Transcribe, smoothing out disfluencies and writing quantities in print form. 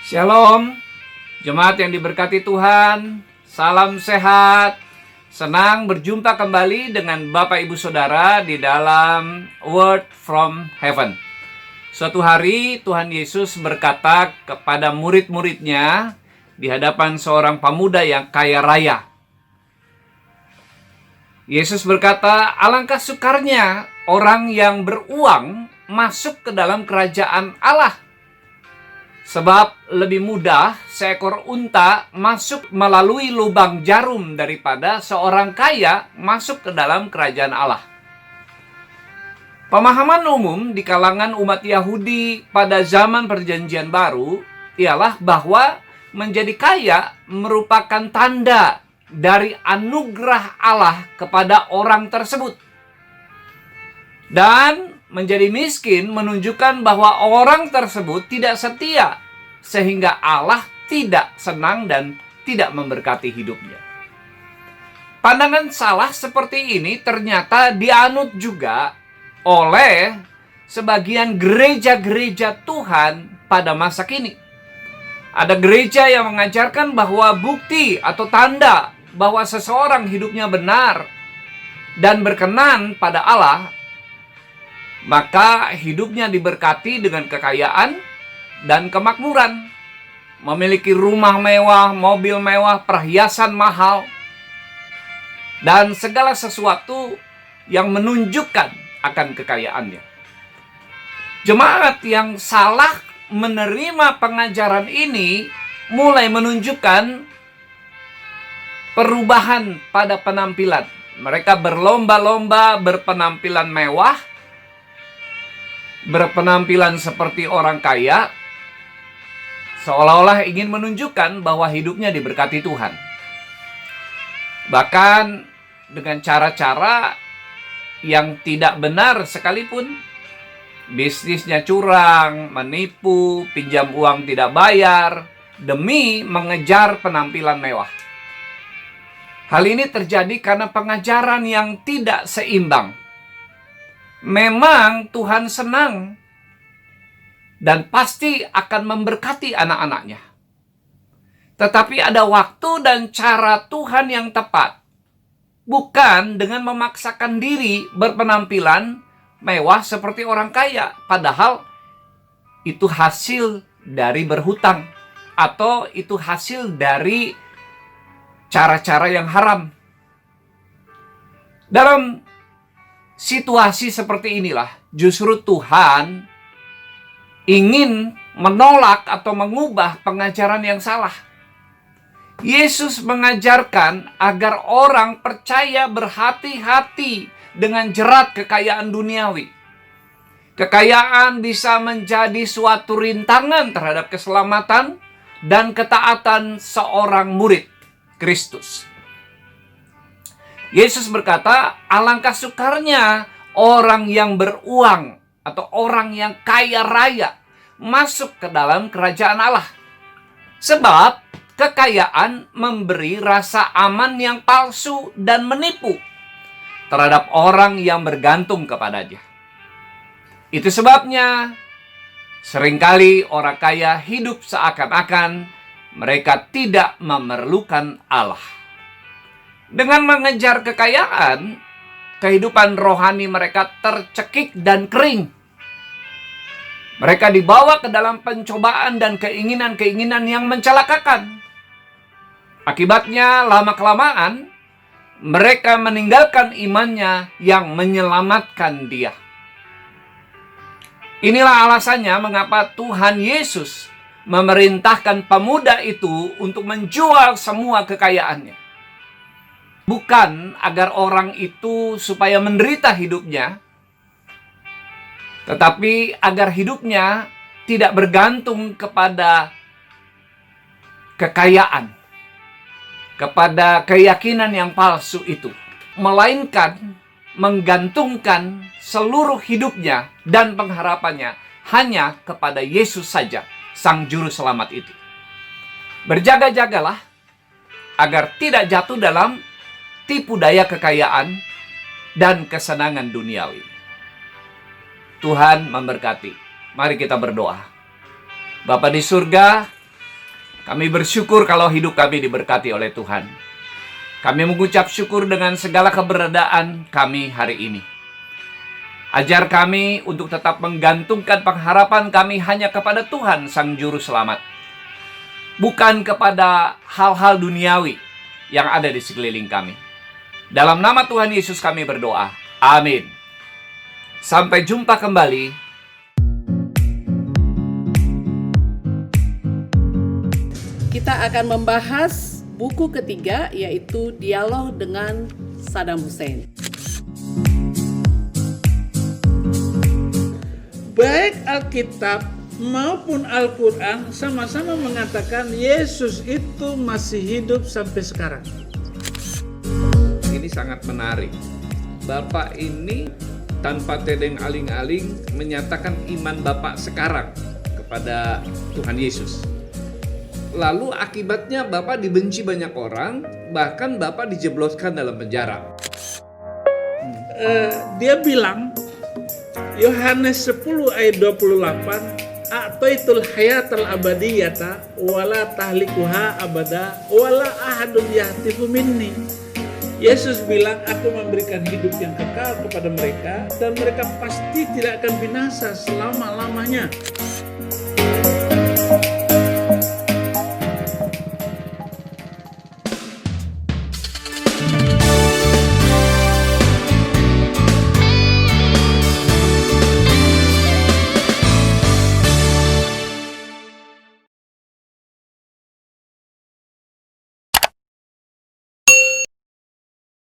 Shalom, jemaat yang diberkati Tuhan, salam sehat, senang berjumpa kembali dengan Bapak Ibu Saudara di dalam Word from Heaven. Suatu hari Tuhan Yesus berkata kepada murid-muridnya di hadapan seorang pemuda yang kaya raya. Yesus berkata, alangkah sukarnya orang yang beruang masuk ke dalam kerajaan Allah. Sebab lebih mudah seekor unta masuk melalui lubang jarum daripada seorang kaya masuk ke dalam kerajaan Allah. Pemahaman umum di kalangan umat Yahudi pada zaman Perjanjian Baru ialah bahwa menjadi kaya merupakan tanda dari anugerah Allah kepada orang tersebut. Dan menjadi miskin menunjukkan bahwa orang tersebut tidak setia, sehingga Allah tidak senang dan tidak memberkati hidupnya. Pandangan salah seperti ini ternyata dianut juga oleh sebagian gereja-gereja Tuhan pada masa kini. Ada gereja yang mengajarkan bahwa bukti atau tanda bahwa seseorang hidupnya benar dan berkenan pada Allah, maka hidupnya diberkati dengan kekayaan dan kemakmuran. Memiliki rumah mewah, mobil mewah, perhiasan mahal, dan segala sesuatu yang menunjukkan akan kekayaannya. Jemaat yang salah menerima pengajaran ini mulai menunjukkan perubahan pada penampilan. Mereka berlomba-lomba berpenampilan mewah, berpenampilan seperti orang kaya, seolah-olah ingin menunjukkan bahwa hidupnya diberkati Tuhan. Bahkan dengan cara-cara yang tidak benar sekalipun, bisnisnya curang, menipu, pinjam uang tidak bayar, demi mengejar penampilan mewah. Hal ini terjadi karena pengajaran yang tidak seimbang. Memang Tuhan senang dan pasti akan memberkati anak-anaknya. Tetapi ada waktu dan cara Tuhan yang tepat. Bukan dengan memaksakan diri berpenampilan mewah seperti orang kaya. Padahal itu hasil dari berhutang. Atau itu hasil dari cara-cara yang haram. Dalam situasi seperti inilah justru Tuhan ingin menolak atau mengubah pengajaran yang salah. Yesus mengajarkan agar orang percaya berhati-hati dengan jerat kekayaan duniawi. Kekayaan bisa menjadi suatu rintangan terhadap keselamatan dan ketaatan seorang murid Kristus. Yesus berkata, alangkah sukarnya orang yang beruang atau orang yang kaya raya masuk ke dalam kerajaan Allah. Sebab kekayaan memberi rasa aman yang palsu dan menipu terhadap orang yang bergantung kepadanya. Itu sebabnya seringkali orang kaya hidup seakan-akan mereka tidak memerlukan Allah. Dengan mengejar kekayaan, kehidupan rohani mereka tercekik dan kering. Mereka dibawa ke dalam pencobaan dan keinginan-keinginan yang mencelakakan. Akibatnya, lama-kelamaan, mereka meninggalkan imannya yang menyelamatkan dia. Inilah alasannya mengapa Tuhan Yesus memerintahkan pemuda itu untuk menjual semua kekayaannya. Bukan agar orang itu supaya menderita hidupnya, tetapi agar hidupnya tidak bergantung kepada kekayaan, kepada keyakinan yang palsu itu, melainkan menggantungkan seluruh hidupnya dan pengharapannya hanya kepada Yesus saja, Sang Juru Selamat itu. Berjaga-jagalah agar tidak jatuh dalam tipu daya kekayaan dan kesenangan duniawi. Tuhan memberkati. Mari kita berdoa. Bapa di surga, Kami bersyukur kalau hidup kami diberkati oleh Tuhan. Kami mengucap syukur dengan segala keberadaan kami hari ini. Ajar kami untuk tetap menggantungkan pengharapan kami hanya kepada Tuhan Sang Juru Selamat. Bukan kepada hal-hal duniawi yang ada di sekeliling kami. Dalam nama Tuhan Yesus kami berdoa. Amin. Sampai jumpa kembali. Kita akan membahas buku ketiga, yaitu Dialog dengan Saddam Hussein. Baik Alkitab maupun Al-Quran sama-sama mengatakan Yesus itu masih hidup sampai sekarang. Ini sangat menarik. Bapak ini tanpa tedeng aling-aling menyatakan iman Bapak sekarang kepada Tuhan Yesus. Lalu akibatnya Bapak dibenci banyak orang, bahkan Bapak dijebloskan dalam penjara. Dia bilang, Yohanes 10 ayat 28, A'taitul hayatal abadiyata wala tahlikuha abada wala ahadun yahtifu minni. Yesus bilang, aku memberikan hidup yang kekal kepada mereka dan mereka pasti tidak akan binasa selama-lamanya.